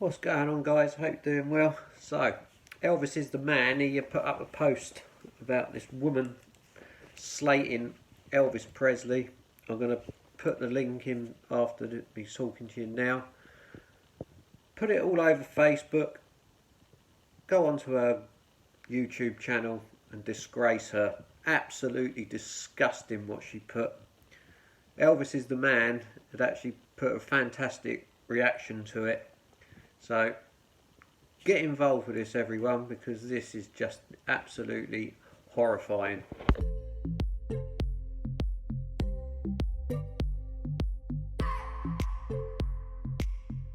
What's going on, guys? Hope you're doing well. So, Elvis is the man. He put up a post about this woman slating Elvis Presley. I'm going to put the link in after me talking to you now. Put it all over Facebook. Go onto her YouTube channel and disgrace her. Absolutely disgusting what she put. Elvis is the man had actually put a fantastic reaction to it. So get involved with this, everyone, because this is just absolutely horrifying.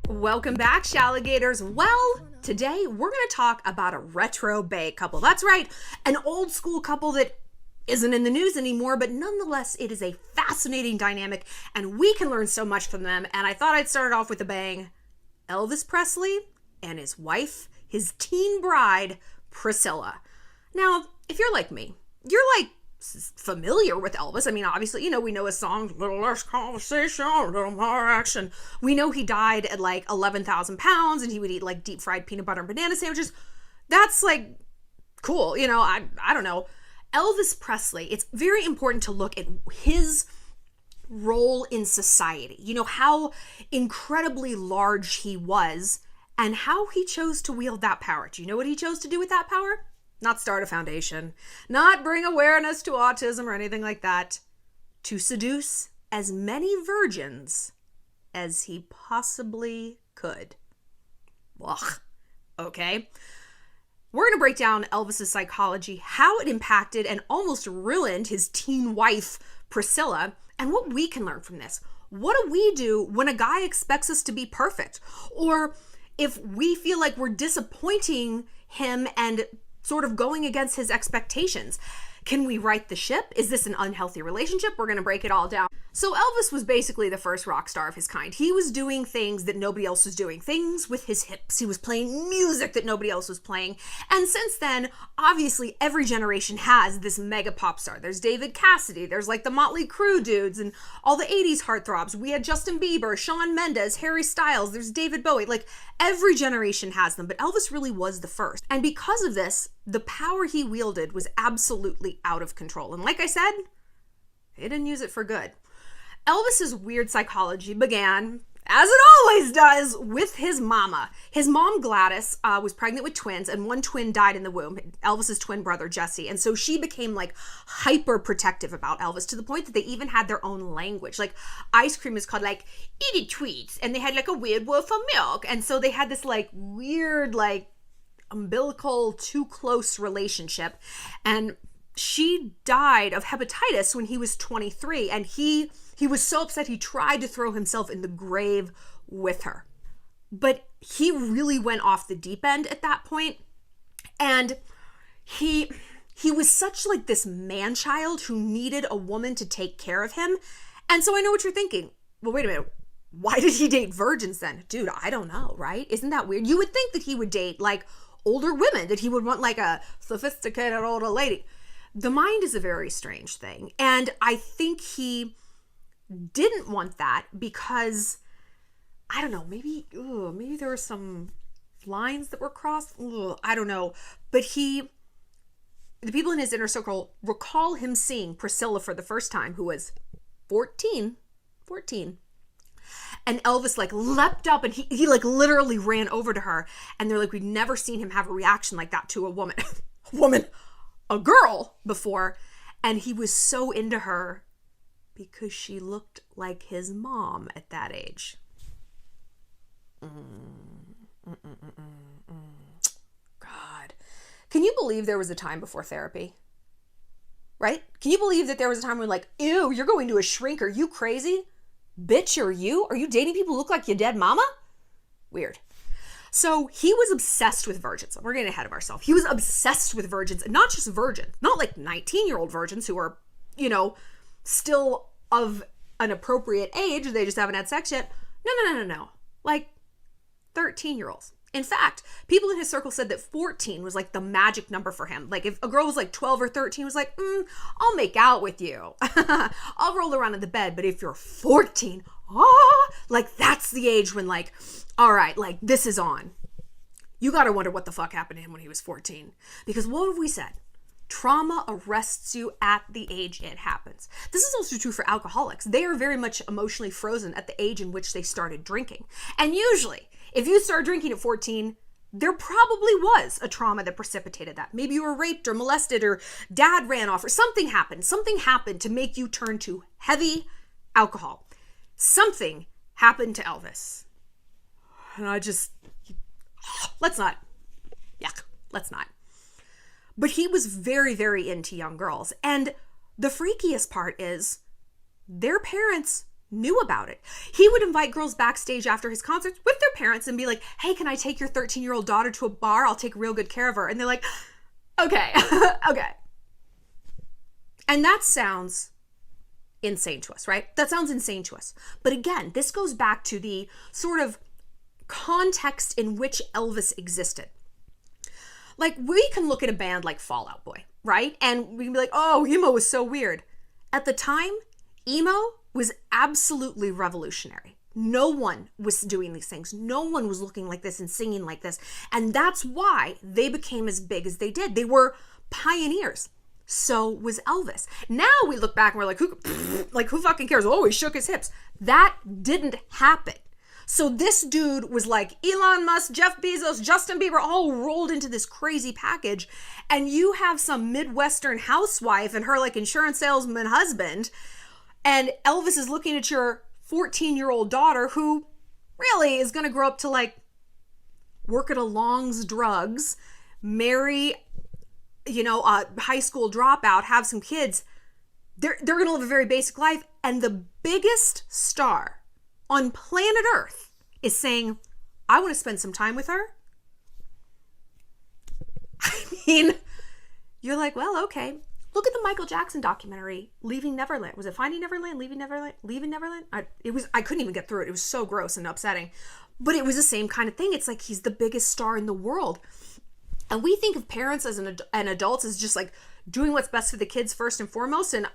Welcome back, Shalligators. Well, today we're going to talk about a retro bae couple. That's right, an old school couple that isn't in the news anymore, but nonetheless, it is a fascinating dynamic, and we can learn so much from them. And I thought I'd start off with a bang. Elvis Presley and his wife, his teen bride, Priscilla. Now, if you're like me, you're like familiar with Elvis. I mean, obviously, we know his songs, a little less conversation, a little more action. We know he died at like 11,000 pounds and he would eat like deep fried peanut butter and banana sandwiches. That's like cool. I don't know. Elvis Presley, it's very important to look at his role in society. How incredibly large he was and how he chose to wield that power. Do you know what he chose to do with that power? Not start a foundation, not bring awareness to autism or anything like that. To seduce as many virgins as he possibly could. Ugh. Okay. We're going to break down Elvis's psychology, how it impacted and almost ruined his teen wife, Priscilla, and what we can learn from this. What do we do when a guy expects us to be perfect? Or if we feel like we're disappointing him and sort of going against his expectations? Can we right the ship? Is this an unhealthy relationship? We're going to break it all down. So Elvis was basically the first rock star of his kind. He was doing things that nobody else was doing, things with his hips. He was playing music that nobody else was playing. And since then, obviously, every generation has this mega pop star. There's David Cassidy, there's like the Motley Crue dudes and all the 80s heartthrobs. We had Justin Bieber, Shawn Mendes, Harry Styles, there's David Bowie. Like every generation has them, but Elvis really was the first. And because of this, the power he wielded was absolutely out of control. And like I said, he didn't use it for good. Elvis's weird psychology began, as it always does, with his mama. His mom, Gladys, was pregnant with twins, and one twin died in the womb, Elvis's twin brother, Jesse. And so she became like hyper protective about Elvis to the point that they even had their own language. Like ice cream is called like Edie Tweets, and they had like a weird word for milk. And so they had this like weird, like umbilical, too close relationship. And she died of hepatitis when he was 23, and he was so upset he tried to throw himself in the grave with her. But he really went off the deep end at that point, and he was such like this man-child who needed a woman to take care of him. And so I know what you're thinking. Well, wait a minute. Why did he date virgins then? Dude, I don't know, right? Isn't that weird? You would think that he would date like older women, that he would want like a sophisticated older lady. The mind is a very strange thing. And I think he didn't want that because, I don't know, maybe there were some lines that were crossed. I don't know. But the people in his inner circle recall him seeing Priscilla for the first time, who was 14. And Elvis like leapt up and he like literally ran over to her. And they're like, we'd never seen him have a reaction like that to a woman. A girl before. And he was so into her because she looked like his mom at that age. God. Can you believe there was a time before therapy? Right? Can you believe that there was a time when like, ew, you're going to a shrink. Are you crazy? Bitch, are you? Are you dating people who look like your dead mama? Weird. So he was obsessed with virgins. We're getting ahead of ourselves. He was obsessed with virgins, and not just virgins, not like 19-year-old virgins who are, still of an appropriate age. They just haven't had sex yet. No. Like 13-year-olds. In fact, people in his circle said that 14 was like the magic number for him. Like if a girl was like 12 or 13, was like, I'll make out with you. I'll roll around in the bed. But if you're 14, like that's the age when like, all right, like this is on. You got to wonder what the fuck happened to him when he was 14. Because what have we said? Trauma arrests you at the age it happens. This is also true for alcoholics. They are very much emotionally frozen at the age in which they started drinking. And usually, if you start drinking at 14, there probably was a trauma that precipitated that. Maybe you were raped or molested or dad ran off or something happened. Something happened to make you turn to heavy alcohol. Something happened to Elvis. And let's not. Yuck. Let's not. But he was very, very into young girls. And the freakiest part is their parents knew about it. He would invite girls backstage after his concerts with their parents and be like, hey, can I take your 13-year-old daughter to a bar? I'll take real good care of her. And they're like, okay, okay. And that sounds insane to us, right? That sounds insane to us. But again, this goes back to the sort of context in which Elvis existed. Like, we can look at a band like Fall Out Boy, right? And we can be like, oh, emo was so weird. At the time, emo was absolutely revolutionary. No one was doing these things. No one was looking like this and singing like this. And that's why they became as big as they did. They were pioneers. So was Elvis. Now we look back and we're like, who fucking cares? Oh, he shook his hips. That didn't happen. So this dude was like Elon Musk, Jeff Bezos, Justin Bieber, all rolled into this crazy package. And you have some Midwestern housewife and her like insurance salesman husband. And Elvis is looking at your 14-year-old daughter who really is going to grow up to like work at a Long's Drugs, marry, a high school dropout, have some kids. They're going to live a very basic life. And the biggest star on planet Earth is saying, I want to spend some time with her. I mean, you're like, well, okay. Look at the Michael Jackson documentary, Leaving Neverland. Was it Finding Neverland? Leaving Neverland? Leaving Neverland? I couldn't even get through it. It was so gross and upsetting. But it was the same kind of thing. It's like he's the biggest star in the world. And we think of parents as and adults as just like doing what's best for the kids first and foremost. And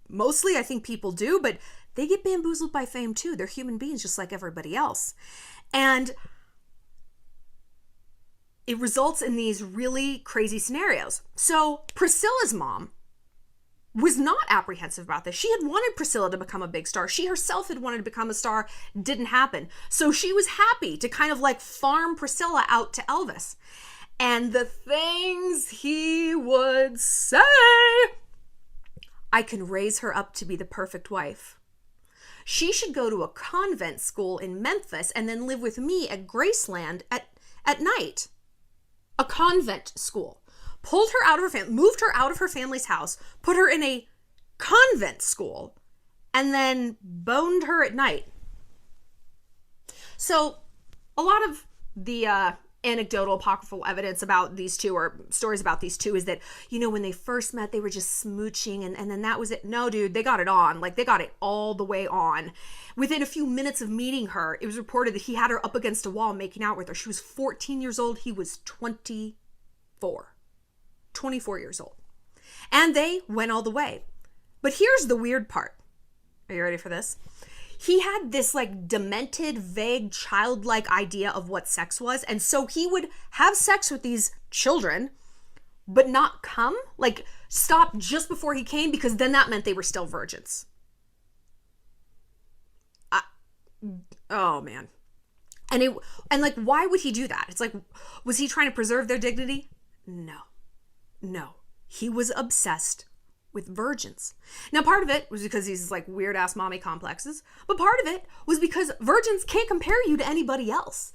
mostly I think people do, but they get bamboozled by fame too. They're human beings just like everybody else. And it results in these really crazy scenarios. So Priscilla's mom was not apprehensive about this. She had wanted Priscilla to become a big star. She herself had wanted to become a star. Didn't happen. So she was happy to kind of like farm Priscilla out to Elvis. And the things he would say. I can raise her up to be the perfect wife. She should go to a convent school in Memphis and then live with me at Graceland at night. A convent school. Pulled her out of her family, moved her out of her family's house, put her in a convent school, and then boned her at night. So a lot of the anecdotal apocryphal evidence about these two, or stories about these two, is that, when they first met, they were just smooching and then that was it. No, dude, they got it on. Like, they got it all the way on. Within a few minutes of meeting her, it was reported that he had her up against a wall making out with her. She was 14 years old. He was 24 years old. And they went all the way. But here's the weird part. Are you ready for this? He had this like demented, vague, childlike idea of what sex was. And so he would have sex with these children, but not come, like stop just before he came, because then that meant they were still virgins. Oh man. And like, why would he do that? It's like, was he trying to preserve their dignity? No. He was obsessed with virgins. Now, part of it was because he's like weird ass mommy complexes, but part of it was because virgins can't compare you to anybody else.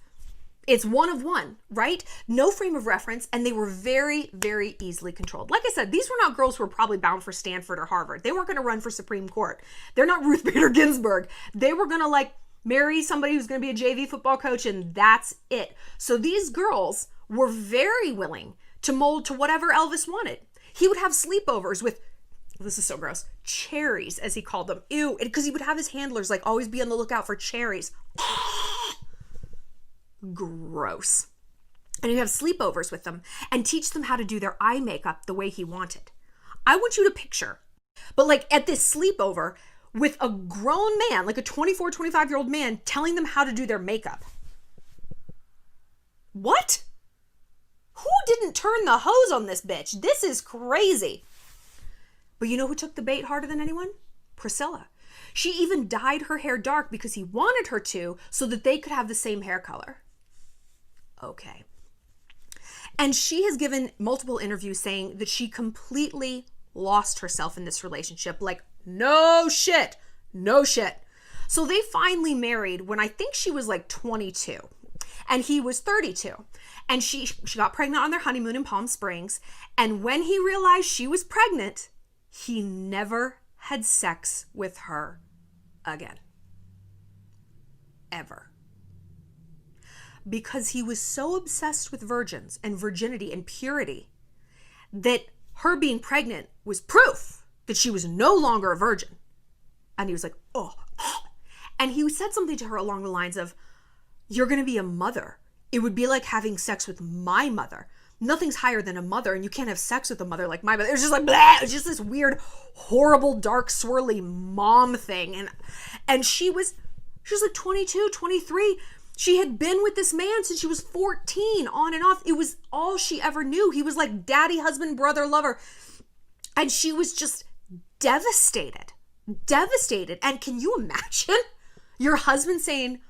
It's one of one, right? No frame of reference, and they were very, very easily controlled. Like I said, these were not girls who were probably bound for Stanford or Harvard. They weren't going to run for Supreme Court. They're not Ruth Bader Ginsburg. They were going to like marry somebody who's going to be a JV football coach, and that's it. So these girls were very willing to mold to whatever Elvis wanted. He would have sleepovers with, this is so gross, cherries, as he called them. Ew, because he would have his handlers like always be on the lookout for cherries. Gross. And he'd have sleepovers with them and teach them how to do their eye makeup the way he wanted. I want you to picture, but like at this sleepover, with a grown man, like a 24, 25-year-old man, telling them how to do their makeup. What? Who didn't turn the hose on this bitch? This is crazy. But you know who took the bait harder than anyone? Priscilla. She even dyed her hair dark because he wanted her to, so that they could have the same hair color. Okay. And she has given multiple interviews saying that she completely lost herself in this relationship. Like, no shit. No shit. So they finally married when I think she was like 22 and he was 32. And she got pregnant on their honeymoon in Palm Springs. And when he realized she was pregnant, he never had sex with her again. Ever. Because he was so obsessed with virgins and virginity and purity that her being pregnant was proof that she was no longer a virgin. And he was like, oh. And he said something to her along the lines of, you're going to be a mother. It would be like having sex with my mother. Nothing's higher than a mother, and you can't have sex with a mother like my mother. It was just like, blah! It was just this weird, horrible, dark, swirly mom thing. And she was like 22, 23. She had been with this man since she was 14, on and off. It was all she ever knew. He was like daddy, husband, brother, lover. And she was just devastated. Devastated. And can you imagine your husband saying,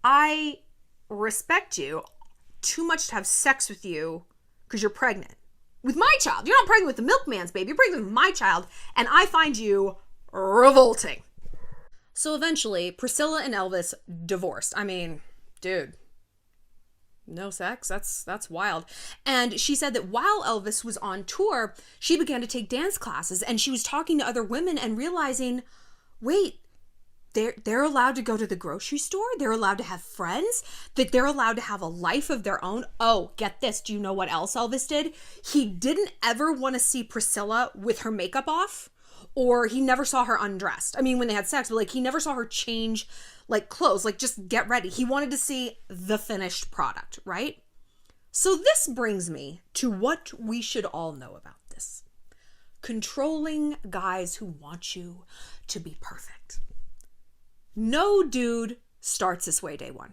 I respect you too much to have sex with you because you're pregnant with my child. You're not pregnant with the milkman's baby. You're pregnant with my child. And I find you revolting. So eventually, Priscilla and Elvis divorced. I mean, dude, no sex? That's wild. And she said that while Elvis was on tour, she began to take dance classes and she was talking to other women and realizing, wait, they're allowed to go to the grocery store. They're allowed to have friends, that they're allowed to have a life of their own. Oh, get this. Do you know what else Elvis did? He didn't ever want to see Priscilla with her makeup off, or he never saw her undressed. I mean, when they had sex, but like he never saw her change like clothes, like just get ready. He wanted to see the finished product, right? So this brings me to what we should all know about this. Controlling guys who want you to be perfect. No dude starts this way day one.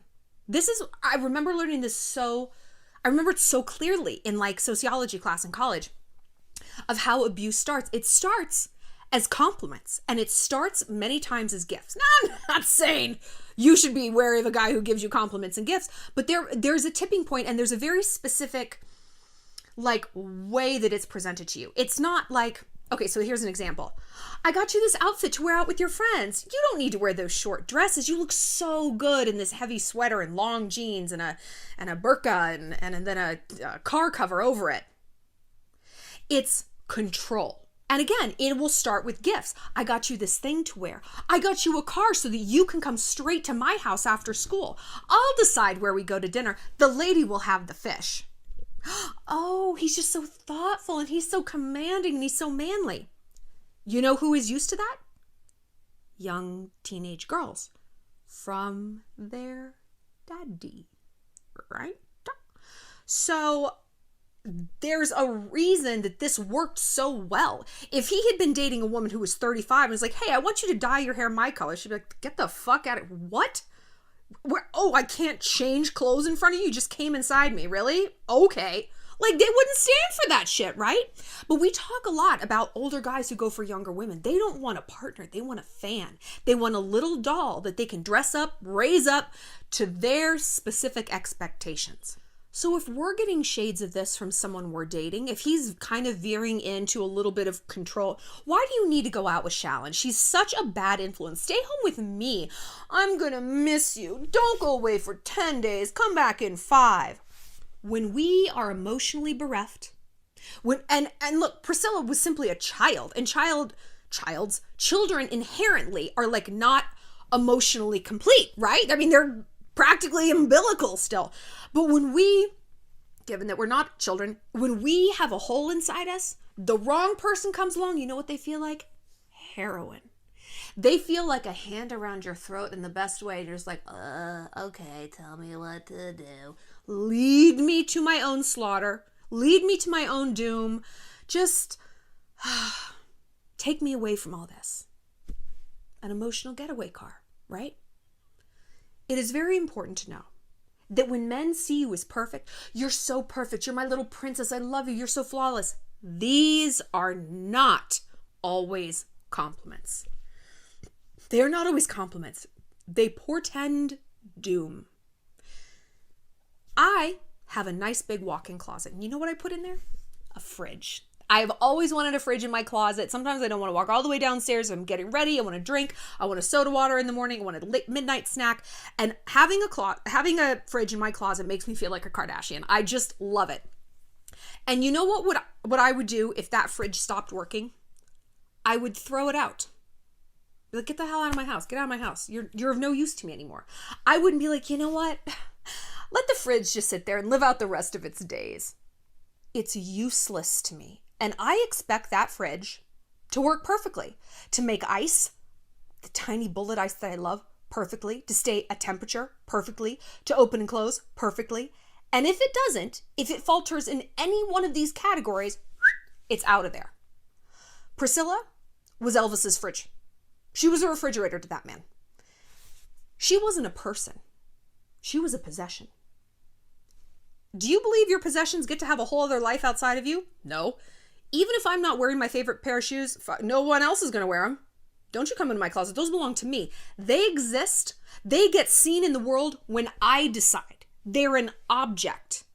I remember learning this I remember it so clearly in like sociology class in college of how abuse starts. It starts as compliments and it starts many times as gifts. Now, I'm not saying you should be wary of a guy who gives you compliments and gifts, but there's a tipping point and there's a very specific like way that it's presented to you. It's not like, okay, so here's an example. I got you this outfit to wear out with your friends. You don't need to wear those short dresses. You look so good in this heavy sweater and long jeans and a burqa and then a car cover over it. It's control. And again, it will start with gifts. I got you this thing to wear. I got you a car so that you can come straight to my house after school. I'll decide where we go to dinner. The lady will have the fish. Oh, he's just so thoughtful and he's so commanding and he's so manly. You know who is used to that? Young teenage girls from their daddy, right? So there's a reason that this worked so well. If he had been dating a woman who was 35 and was like, hey, I want you to dye your hair my color, she'd be like, get the fuck out of it. What? Oh, I can't change clothes in front of you. You just came inside me. Really? Okay. Like, they wouldn't stand for that shit, right? But we talk a lot about older guys who go for younger women. They don't want a partner. They want a fan. They want a little doll that they can dress up, raise up to their specific expectations. So if we're getting shades of this from someone we're dating, if he's kind of veering into a little bit of control, why do you need to go out with Shallon? She's such a bad influence. Stay home with me. I'm gonna miss you. Don't go away for 10 days. Come back in 5. When we are emotionally bereft, and look, Priscilla was simply a child, and children inherently are like not emotionally complete, right? I mean, they're practically umbilical still. But when we, given that we're not children, when we have a hole inside us, the wrong person comes along, you know what they feel like? Heroin. They feel like a hand around your throat in the best way. You're just like, okay, tell me what to do. Lead me to my own slaughter. Lead me to my own doom. Just take me away from all this. an emotional getaway car, right? It is very important to know that when men see you as perfect, you're so perfect, you're my little princess, I love you, you're so flawless. These are not always compliments. They are not always compliments. They portend doom. I have a nice big walk-in closet. And you know what I put in there? A fridge. I have always wanted a fridge in my closet. Sometimes I don't want to walk all the way downstairs. I'm getting ready. I want a drink. I want a soda water in the morning. I want a midnight snack. And having a fridge in my closet makes me feel like a Kardashian. I just love it. And you know what I would do if that fridge stopped working? I would throw it out. Be like, get the hell out of my house. Get out of my house. You're of no use to me anymore. I wouldn't be like, you know what? Let the fridge just sit there and live out the rest of its days. It's useless to me. And I expect that fridge to work perfectly, to make ice, the tiny bullet ice that I love, perfectly, to stay at temperature perfectly, to open and close perfectly. And if it doesn't, if it falters in any one of these categories, it's out of there. Priscilla was Elvis's fridge. She was a refrigerator to that man. She wasn't a person. She was a possession. Do you believe your possessions get to have a whole other life outside of you? No. Even if I'm not wearing my favorite pair of shoes, no one else is going to wear them. Don't you come into my closet. Those belong to me. They exist. They get seen in the world when I decide. They're an object.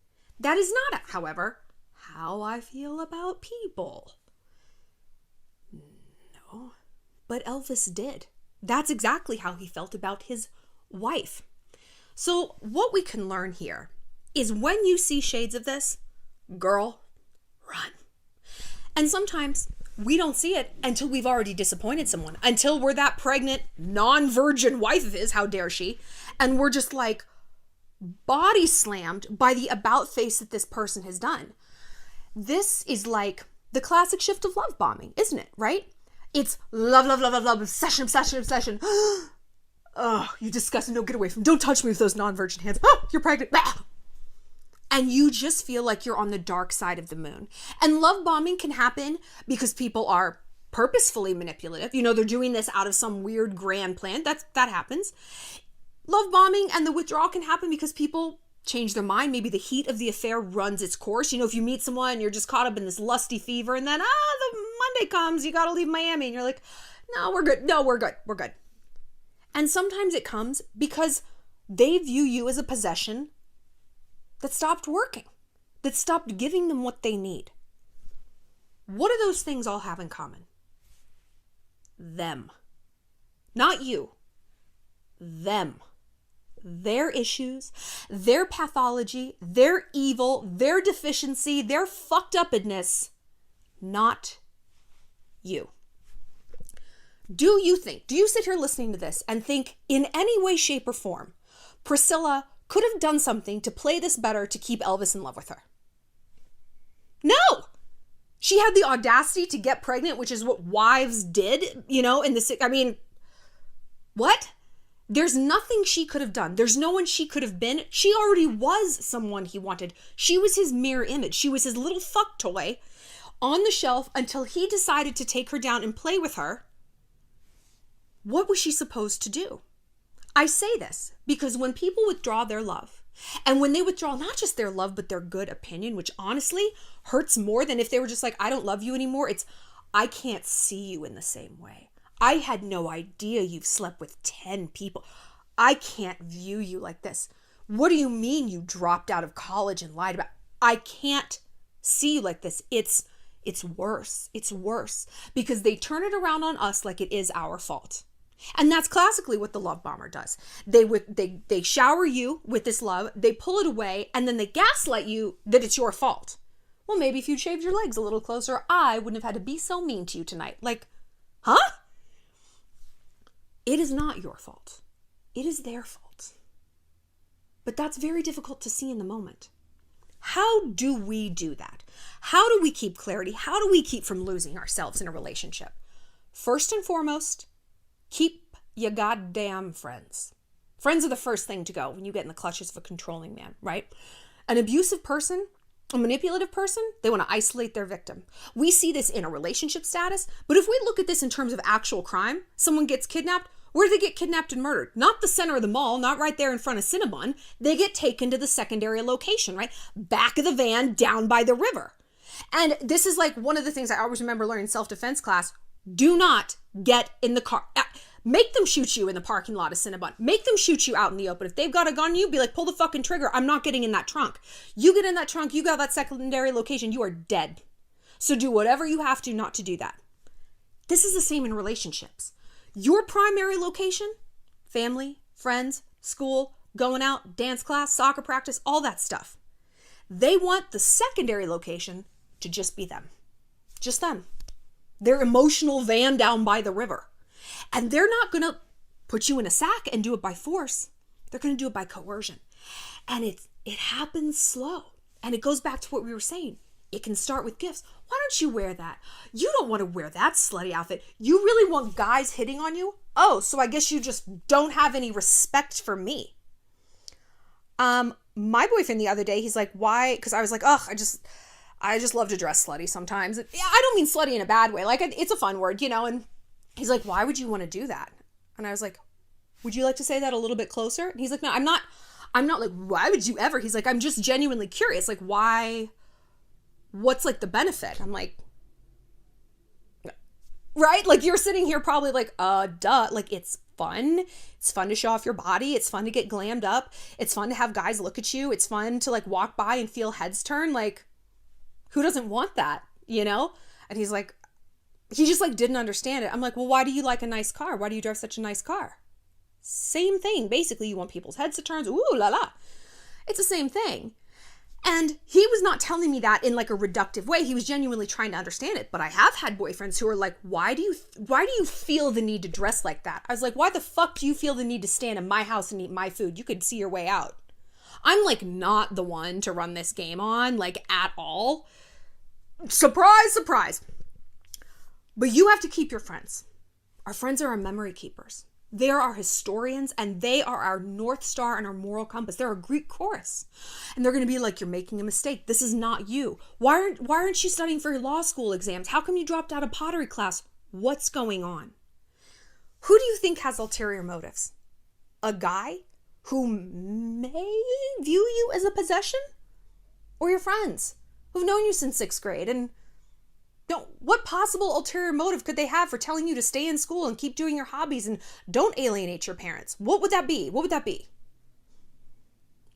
That is not, however, how I feel about people. No. But Elvis did. That's exactly how he felt about his wife. So what we can learn here is when you see shades of this, girl, run. And sometimes we don't see it until we've already disappointed someone, until we're that pregnant, non-virgin wife of his, how dare she, and we're just like body slammed by the about face that this person has done. This is like the classic shift of love bombing, isn't it, right? It's love, love, love, love, love, obsession, obsession, obsession. Oh, you disgusting, no, get away from me. Don't touch me with those non-virgin hands. Oh, you're pregnant. Ah! And you just feel like you're on the dark side of the moon. And love bombing can happen because people are purposefully manipulative. You know, they're doing this out of some weird grand plan. That happens. Love bombing and the withdrawal can happen because people change their mind. Maybe the heat of the affair runs its course. You know, if you meet someone, you're just caught up in this lusty fever, and then, the Monday comes, you got to leave Miami. And you're like, no, we're good. No, we're good. We're good. And sometimes it comes because they view you as a possession that stopped working, that stopped giving them what they need. What do those things all have in common? Them. Not you. Them. Their issues, their pathology, their evil, their deficiency, their fucked upness, not you. Do you sit here listening to this and think in any way, shape, or form, Priscilla could have done something to play this better to keep Elvis in love with her? No! She had the audacity to get pregnant, which is what wives did, what? There's nothing she could have done. There's no one she could have been. She already was someone he wanted. She was his mirror image. She was his little fuck toy on the shelf until he decided to take her down and play with her. What was she supposed to do? I say this because when people withdraw their love, and when they withdraw not just their love, but their good opinion, which honestly hurts more than if they were just like, I don't love you anymore. It's, I can't see you in the same way. I had no idea you've slept with 10 people. I can't view you like this. What do you mean you dropped out of college and lied about? I can't see you like this. It's worse. It's worse because they turn it around on us like it is our fault. And that's classically what the love bomber does. They shower you with this love, they pull it away, and then they gaslight you that it's your fault. Well, maybe if you'd shaved your legs a little closer, I wouldn't have had to be so mean to you tonight. Like, huh? It is not your fault. It is their fault. But that's very difficult to see in the moment. How do we do that? How do we keep clarity? How do we keep from losing ourselves in a relationship? First and foremost, keep your goddamn friends. Friends are the first thing to go when you get in the clutches of a controlling man, right? An abusive person A manipulative person, they want to isolate their victim. We see this in a relationship status, but if we look at this in terms of actual crime, someone gets kidnapped, where do they get kidnapped and murdered? Not the center of the mall, not right there in front of Cinnabon. They get taken to the secondary location, right? Back of the van, down by the river. And this is like one of the things I always remember learning in self-defense class. Do not get in the car. Make them shoot you in the parking lot of Cinnabon. Make them shoot you out in the open. If they've got a gun on you, be like, pull the fucking trigger. I'm not getting in that trunk. You get in that trunk, you got that secondary location, you are dead. So do whatever you have to not to do that. This is the same in relationships. Your primary location, family, friends, school, going out, dance class, soccer practice, all that stuff. They want the secondary location to just be them. Just them. Their emotional van down by the river. And they're not going to put you in a sack and do it by force. They're going to do it by coercion. And it happens slow. And it goes back to what we were saying. It can start with gifts. Why don't you wear that? You don't want to wear that slutty outfit. You really want guys hitting on you? Oh, so I guess you just don't have any respect for me. My boyfriend the other day, he's like, why? Because I was like, I just love to dress slutty sometimes. Yeah, I don't mean slutty in a bad way. Like, it's a fun word, and he's like, why would you want to do that? And I was like, would you like to say that a little bit closer? And he's like, no, I'm not like, why would you ever? He's like, I'm just genuinely curious. Like, why? What's like the benefit? I'm like, right? Like, you're sitting here probably like, duh. Like, it's fun. It's fun to show off your body. It's fun to get glammed up. It's fun to have guys look at you. It's fun to like walk by and feel heads turn. Like, who doesn't want that? And he's like, he just like didn't understand it. I'm like, well, why do you like a nice car? Why do you drive such a nice car? Same thing. Basically, you want people's heads to turn. Ooh la la. It's the same thing. And he was not telling me that in like a reductive way. He was genuinely trying to understand it. But I have had boyfriends who are like, why do you feel the need to dress like that? I was like, why the fuck do you feel the need to stand in my house and eat my food? You could see your way out. I'm like not the one to run this game on, like at all. Surprise, surprise. But you have to keep your friends. Our friends are our memory keepers. They are our historians, and they are our North Star and our moral compass. They're a Greek chorus. And they're going to be like, you're making a mistake. This is not you. Why aren't you studying for your law school exams? How come you dropped out of pottery class? What's going on? Who do you think has ulterior motives? A guy who may view you as a possession? Or your friends who've known you since 6th grade? And what possible ulterior motive could they have for telling you to stay in school and keep doing your hobbies and don't alienate your parents? What would that be? What would that be?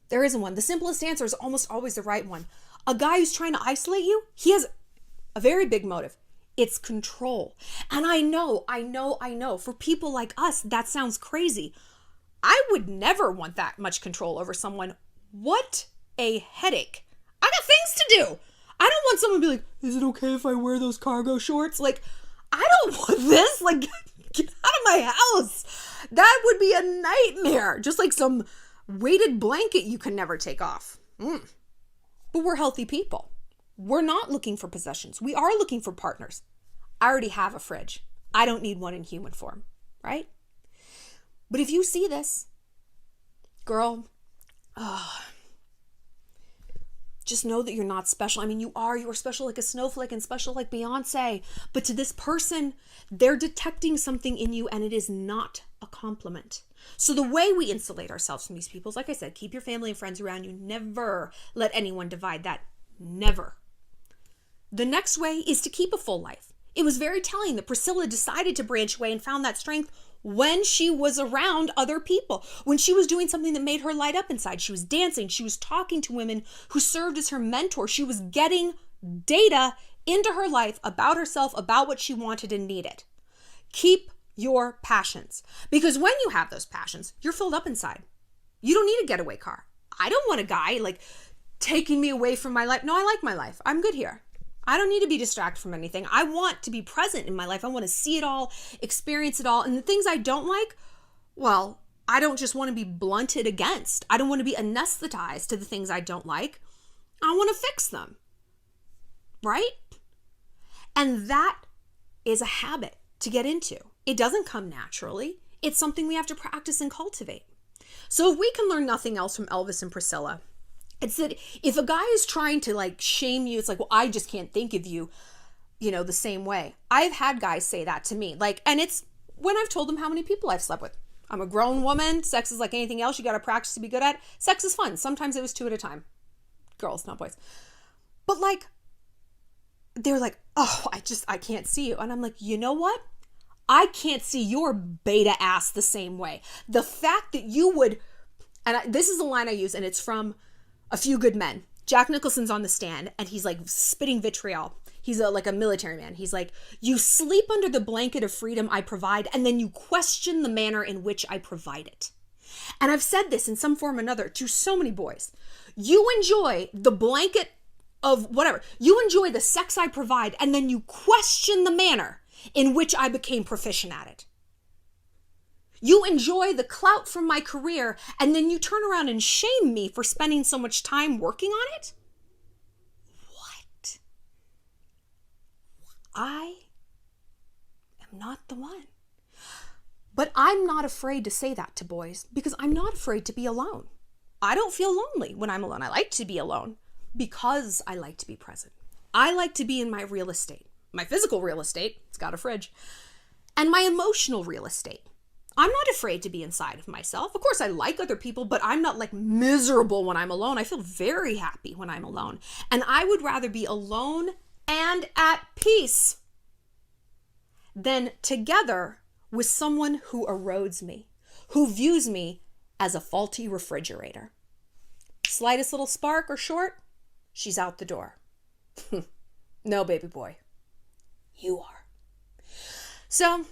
There isn't one. The simplest answer is almost always the right one. A guy who's trying to isolate you, he has a very big motive. It's control. And I know. For people like us, that sounds crazy. I would never want that much control over someone. What a headache. I got things to do. I don't want someone to be like, is it okay if I wear those cargo shorts? Like, I don't want this. Like, get out of my house. That would be a nightmare. Just like some weighted blanket you can never take off. But we're healthy people. We're not looking for possessions. We are looking for partners. I already have a fridge. I don't need one in human form, right? But if you see this, girl, just know that you're not special. I mean, you are special like a snowflake and special like Beyonce. But to this person, they're detecting something in you and it is not a compliment. So the way we insulate ourselves from these people is, like I said, keep your family and friends around you. Never let anyone divide that. Never. The next way is to keep a full life. It was very telling that Priscilla decided to branch away and found that strength when she was around other people, when she was doing something that made her light up inside. She was dancing. She was talking to women who served as her mentor. She was getting data into her life about herself, about what she wanted and needed. Keep your passions, because when you have those passions, you're filled up inside. You don't need a getaway car. I don't want a guy like taking me away from my life. No, I like my life. I'm good here. I don't need to be distracted from anything. I want to be present in my life. I want to see it all, experience it all. And the things I don't like, well, I don't just want to be blunted against. I don't want to be anesthetized to the things I don't like. I want to fix them. Right? And that is a habit to get into. It doesn't come naturally. It's something we have to practice and cultivate. So if we can learn nothing else from Elvis and Priscilla, It's that if a guy is trying to like shame you, it's like, well, I just can't think of you, the same way. I've had guys say that to me. Like, and it's when I've told them how many people I've slept with. I'm a grown woman. Sex is like anything else. You got to practice to be good at. Sex is fun. Sometimes it was 2 at a time. Girls, not boys. But like, they're like, oh, I can't see you. And I'm like, you know what? I can't see your beta ass the same way. The fact that you would, this is a line I use, and it's from A Few Good Men. Jack Nicholson's on the stand, and he's like spitting vitriol. He's like a military man. He's like, you sleep under the blanket of freedom I provide, and then you question the manner in which I provide it. And I've said this in some form or another to so many boys. You enjoy the blanket of whatever. You enjoy the sex I provide, and then you question the manner in which I became proficient at it. You enjoy the clout from my career, and then you turn around and shame me for spending so much time working on it? What? I am not the one. But I'm not afraid to say that to boys because I'm not afraid to be alone. I don't feel lonely when I'm alone. I like to be alone because I like to be present. I like to be in my real estate, my physical real estate, it's got a fridge, and my emotional real estate. I'm not afraid to be inside of myself. Of course, I like other people, but I'm not like miserable when I'm alone. I feel very happy when I'm alone. And I would rather be alone and at peace than together with someone who erodes me, who views me as a faulty refrigerator. Slightest little spark or short, she's out the door. No, baby boy, you are. So,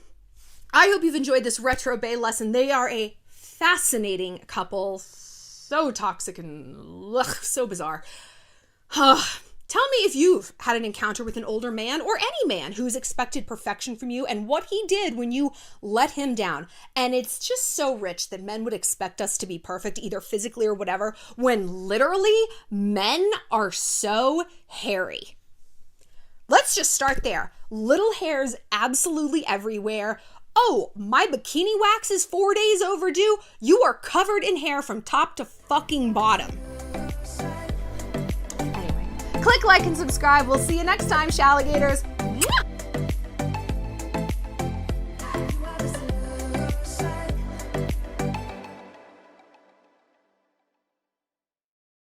I hope you've enjoyed this Retro Bae lesson. They are a fascinating couple. So toxic and so bizarre. Tell me if you've had an encounter with an older man or any man who's expected perfection from you and what he did when you let him down. And it's just so rich that men would expect us to be perfect, either physically or whatever, when literally men are so hairy. Let's just start there. Little hairs absolutely everywhere. Oh, my bikini wax is 4 days overdue. You are covered in hair from top to fucking bottom. Anyway, click like and subscribe. We'll see you next time, Shalligators.